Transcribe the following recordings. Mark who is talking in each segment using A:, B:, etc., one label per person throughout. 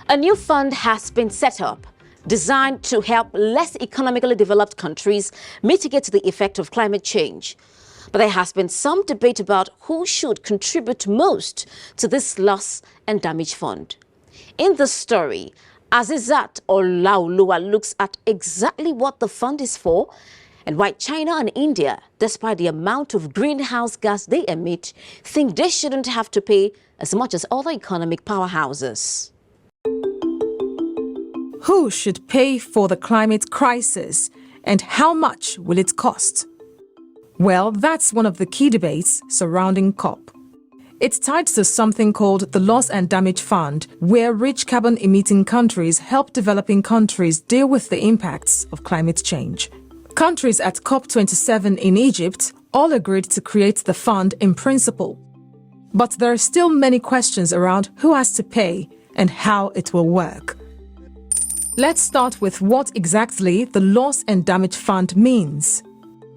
A: A new fund has been set up designed to help less economically developed countries mitigate the effect of climate change. But there has been some debate about who should contribute most to this loss and damage fund. In this story, Azeezat Olaoluwa looks at exactly what the fund is for and why China and India, despite the amount of greenhouse gas they emit, think they shouldn't have to pay as much as other economic powerhouses.
B: Who should pay for the climate crisis, and how much will it cost? Well, that's one of the key debates surrounding COP. It's tied to something called the Loss and Damage Fund, where rich carbon-emitting countries help developing countries deal with the impacts of climate change. Countries at COP27 in Egypt all agreed to create the fund in principle. But there are still many questions around who has to pay and how it will work. Let's start with what exactly the Loss and Damage Fund means.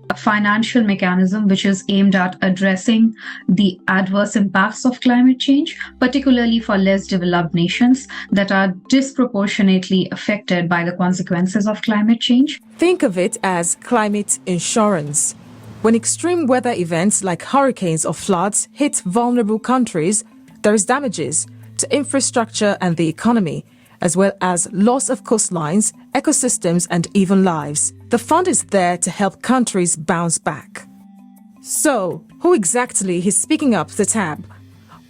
C: A financial mechanism which is aimed at addressing the adverse impacts of climate change, particularly for less developed nations that are disproportionately affected by the consequences of climate change.
B: Think of it as climate insurance. When extreme weather events like hurricanes or floods hit vulnerable countries, there is damages to infrastructure and the economy, as well as loss of coastlines, ecosystems, and even lives. The fund is there to help countries bounce back. So, who exactly is picking up the tab?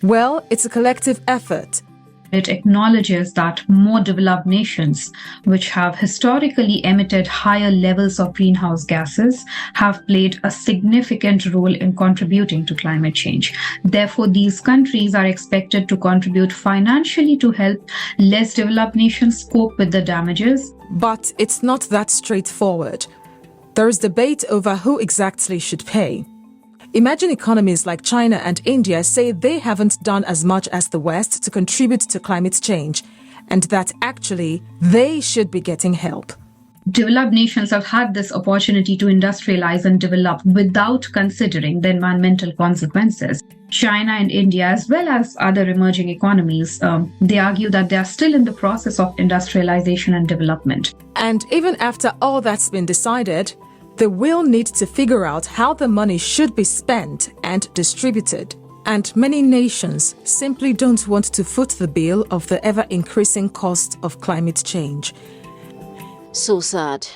B: Well, it's a collective effort.
C: It acknowledges that more developed nations, which have historically emitted higher levels of greenhouse gases, have played a significant role in contributing to climate change. Therefore, these countries are expected to contribute financially to help less developed nations cope with the damages.
B: But it's not that straightforward. There is debate over who exactly should pay. Imagine economies like China and India say they haven't done as much as the West to contribute to climate change, and that actually they should be getting help.
C: Developed nations have had this opportunity to industrialize and develop without considering the environmental consequences. China and India, as well as other emerging economies, they argue that they are still in the process of industrialization and development.
B: And even after all that's been decided, they will need to figure out how the money should be spent and distributed. And many nations simply don't want to foot the bill of the ever-increasing cost of climate change.
A: So sad.